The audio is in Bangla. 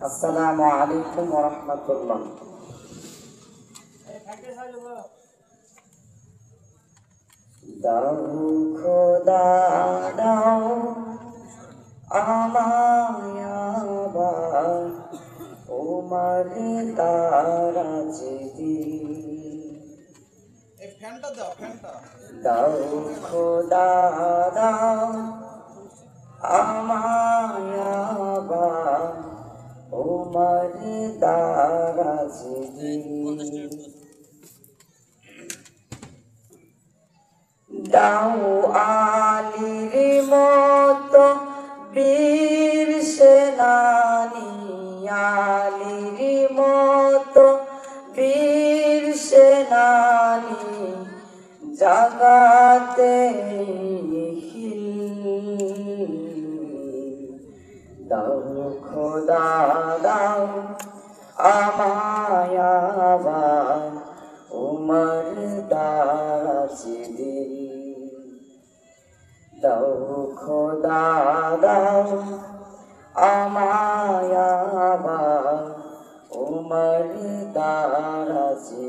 আসসালামু আলাইকুম ওয়া রাহমাতুল্লাহ। দাও খোদা দাও আমায় আবার তোমার দারাজে দাও খোদা দাও আমায় আবার তোমার দারাজে দাও আলীর মতো বীর সেনানী, আলীর মতো বীর সেনানী জাগাতে দাও খোদা দাও আমায় আবার উমর দারাজে দাও খোদা দাও আমায় আবার উমর দারাজে